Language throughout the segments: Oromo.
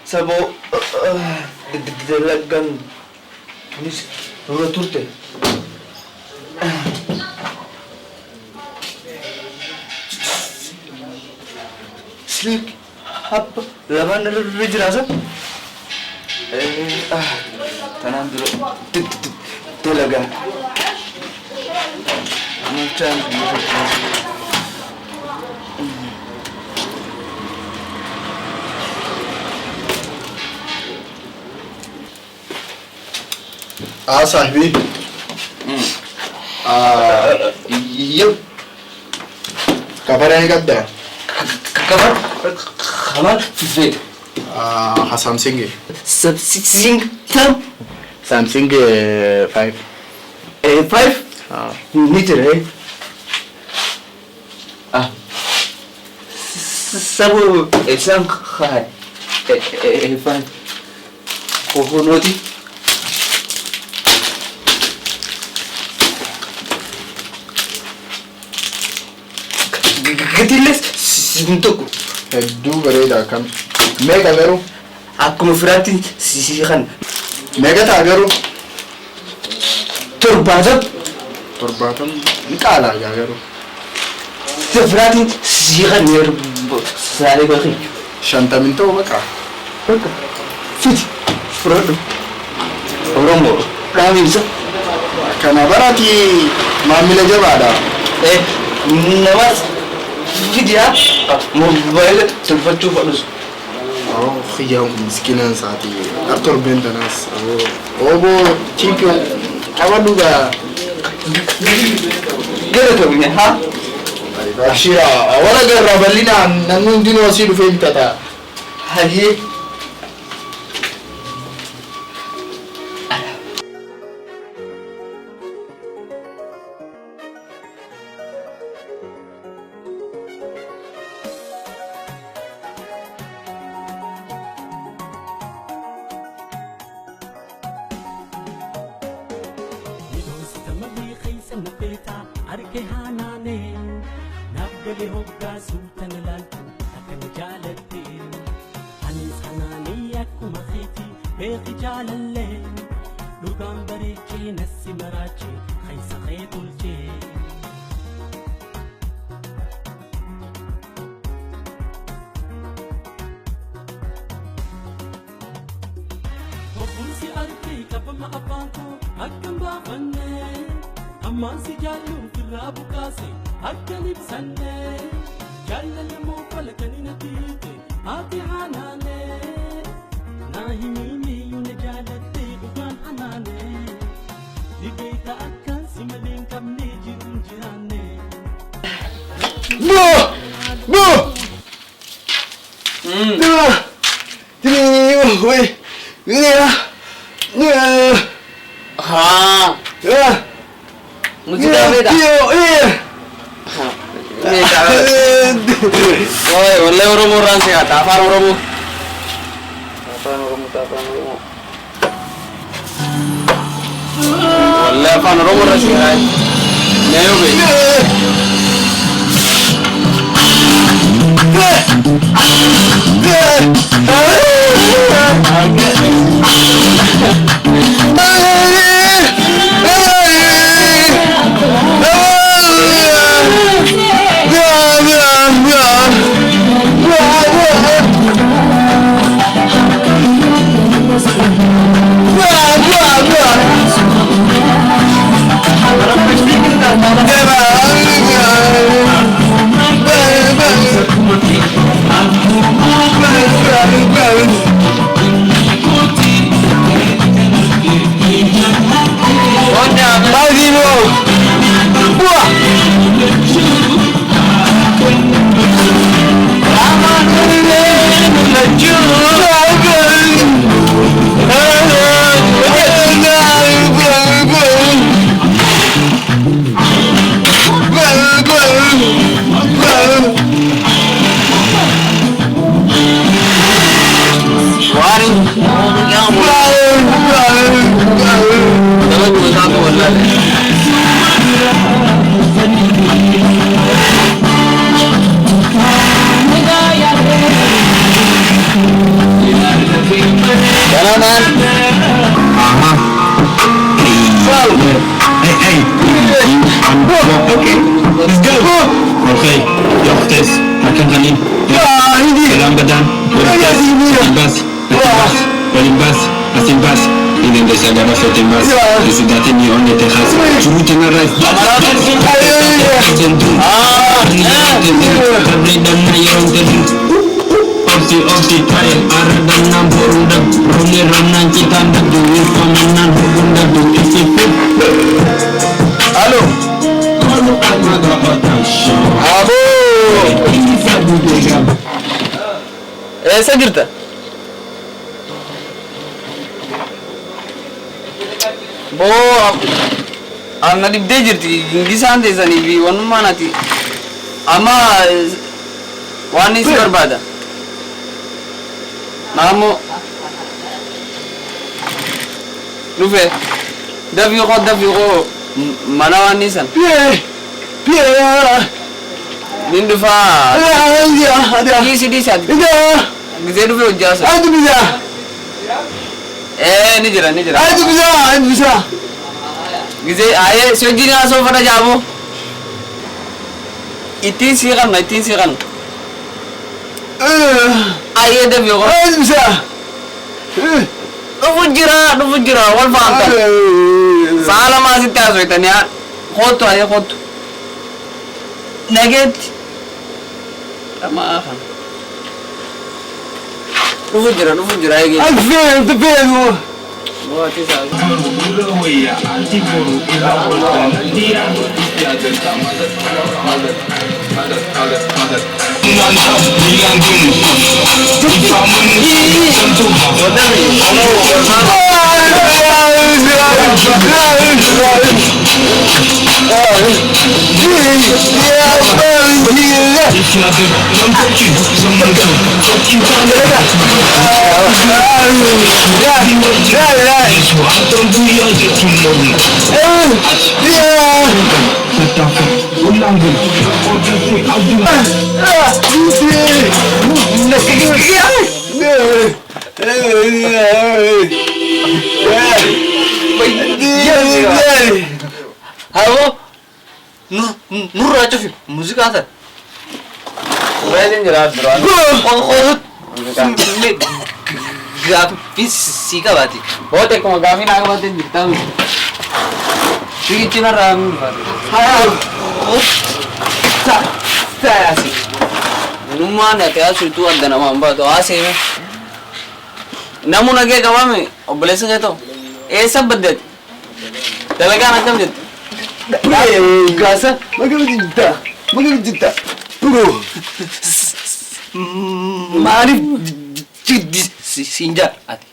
Sabo dalagang pulis Rura turte. Slik apa laman rejasa? Tanam dulu dalaga. Macam صاحبي يب كفر يعني قد Kamal fit. Samsung Samsung tam. Samsung 5 5 meter Sabu isang khay. 5 Kokonoti. Gatiles sintuku. hedduu bareedaa kam meeqa garuu Akkuma firaatti si kan meeqa ta'a garuu 70 ni qaalaa garuu firaatti si kan saalee bakhi 50 ta'uu baqa fiti frodo Oromoo dhaamiinsa kana baraati maamila jabaadha namas fidiyaa mobaayila tolfachuu fadhus khiyyaa miskiinaan saatii torben tanaas oboo chiipiyoon qabadhugaa galatamne haa ashira wala garra bal'inaan namni hundinuu asii dhufee bitata hayyee Amansi jallu kirabu kase akkanib sanne jallale mo falkanina tite ati hanane nahimini yune jalatte gugan hanane dibeita akkan simalin kamne jirun jirane no wait Musik apa dah? Ini dah. Oi, oleh orang sih kata apa orang? Oleh apa orang sih kan? Neo be. Halo. Abo. Eessa jirta? Boo amma dibdee jirti gisaan teessanii fi wanummaan ati amma waan isi barbaada naammoo dhufe dafii koo mana waan isan nin dhufaa dhiisi ati gisee dhufe hojjaasa ni jira gisee ayee si wajjin haasoo fadha jaaboo ittiin sii qabna ayee dafii koo dhufu jira wal fahamtan saala maasitti haasoytan yaa kootu ayee kootu nageetti dhamaa kan dhufu jira eegee Boati sa. Halo, nurra cufi musika ta. Bayan jelas bro. Grafisi ka bati. Bote ko gamin ako batin dito. Sige tinaram. Saya sih. Numana te asu tu anda nama amba to ase me. Namu nage kawame oblesa gato. Esa baddet. Talaga nakam jit. Gasa magam jitta. Bro. Marif sinja ati.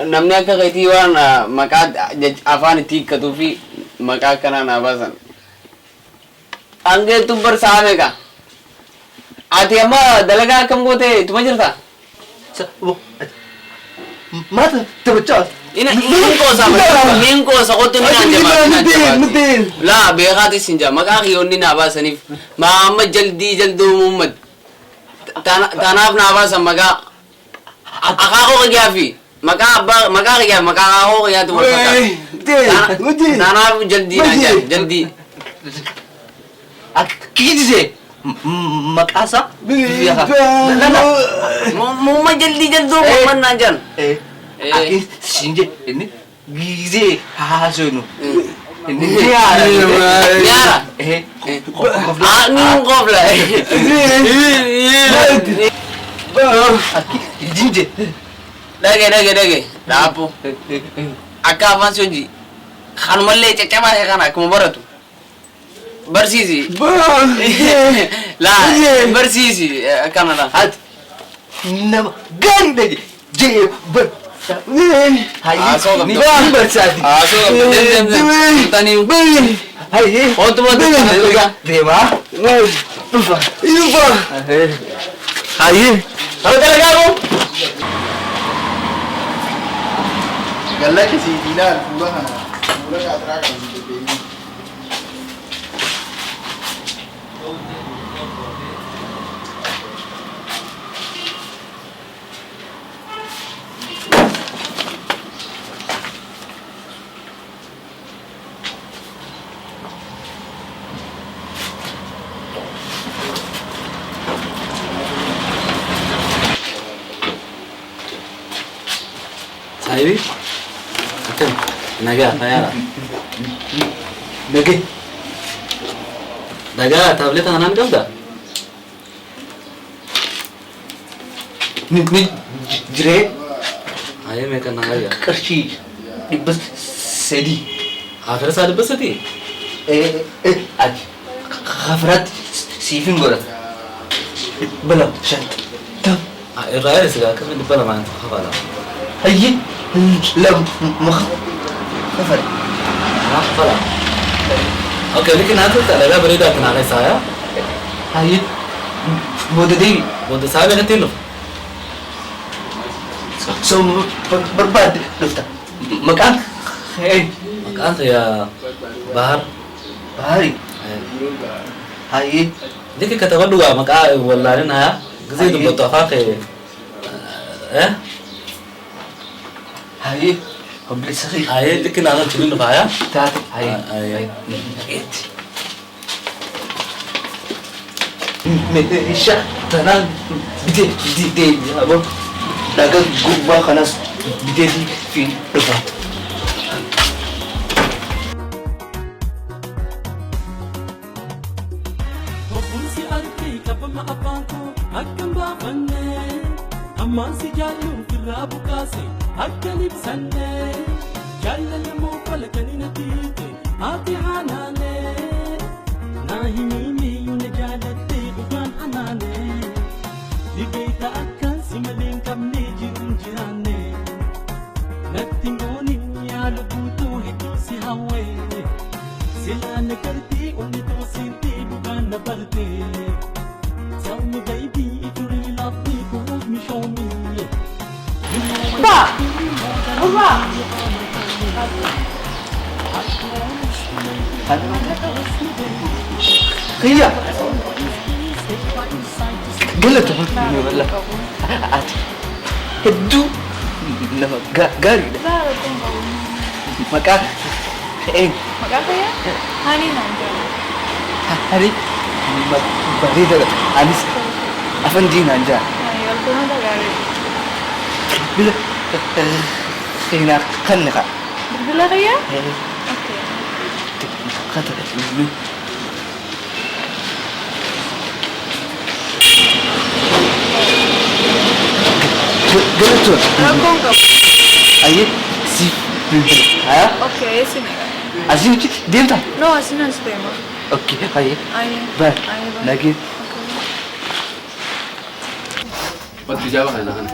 Namni akka kaitii waan maqaa afaan itti hiikkatu fi maqaa akkanaa naa baasan. Angee tubbar saamega. Ati amma dalagaa akkam goote tuma jirta? Mata tabacha. Min koosa qotu ni naan laa beekaati sinja maqaa kiyyoonni naa baasaniif Mahammad jalduu Muhammad tanaaf naa baasan maqaa akaakoo kiyyaa fi maqaa kiyyaa maqaa akaakoo kiyyaatu wal fakkaata tanaaf jaldii naa jaldii Kikise makasa Muhammad jalduu Muhammad naan jan sinje ini gize hasono Niara Ning kofla jinje Dage Dapo Akka afaan soji Khanumallee caccabaa kana akkuma baratu Barsiisi Laa barsiisi akkanadha Ati nama gaarii dhaje jee bar Asoo ni barsaati Taniu Haye Otuma Dema Tufa Haye Halo talaga mo Galla kasi dinar pura ka atrakan Sahibi? Akan, Nagaa fayyada. Nagay. Nagaa taableta kanaan qabda. Ni jiree. Ayee meeqa nagaa. Qarshii dhibba sadii. Afira isaa dhibba sadii. Ati hafiraatti siifin godha. Bala shantam. Irraa eessa akkasuma dhibba lamaan hafala. Hayyi lama hafala. Hafala. Oke, ini kenapa tak ada berita kenapa saya? Hayyi booda deebi. Booda saya beekatiin dhufu. So barbaade dhufta. Maqaan Maqaan saya Bahar. Bahari. Hayyi. Dikki kataba dhugaa maqaa wallaanin haya. Gisee dubbatu afaan kee. Hayyi. Obbolessa kee. Ayee dikki naannoo chiliin dhufa haya. Taate. Hayyi. Ayee. Meeshaa tanaan bitee aboo dhagaa gubbaa kanas bitee fi dhufa. Obbolsi argee qabama afaantu akkam baafanne ammaan si jaalluuf irraa bukaase akkan ibsanne jaalala moo falakanii na tiite ati haanaane naa himiimiyyuu na jaalattee dhugaan anaane dhibeeta akkaan si malee hin qabne jiruun jiraanne natti ngoonin yaala guutuu hedduu si hawwee silaa na gartee onni toosintii dhugaan na bartee tell me baby if you really love me prove me show me Ba! Ba! Kaya galata wala ati hedduu nama gaariidha. Baara kun Maqaan maqaa kaya? Hani naan jedhama. hari bareedaadha. Anis afaan diinaan jaa. Waltumata gaarii. Bila seenaa kan naqa. Bilbila kaya? Okay. Kata galatoon Rakkoon qabu. aye si haa Okay, sinaga. asii uchi deemta. No, asinas deema. Okay aye Aye. bye Aye, bye. nagee. Waktu jawab kan?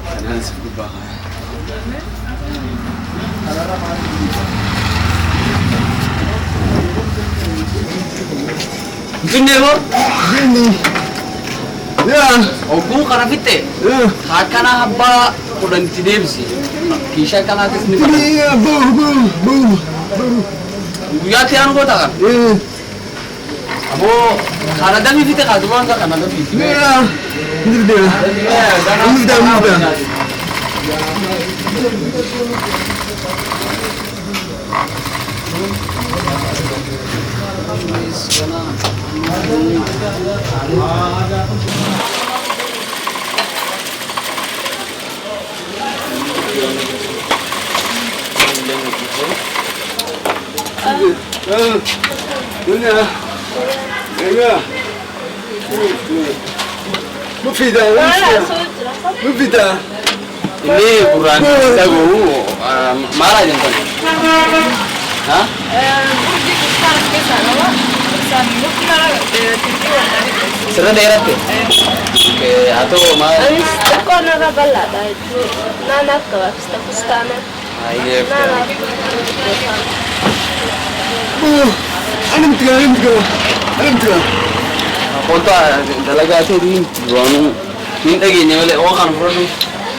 Karena sebut bahaya. Gini lo? Gini. Ya. Ogu karena fitte. Hakana habba udah tidebsi. Kisah kana kesini. Iya bu. Guyyaa tiyan goota kan? Abo kana dami fitte ka duman ka kana dami fitte. Ya. Mudah. Mufida. Ini kurang sagu marah jangan. Hah? Sering daerah tuh? Oke, atau mal? Ako nakabalata ito. Nanak ka, basta pustana. Iya. Nanak. Alam tiga. Konta dalaga sih di ruang ini lagi nyampe orang kan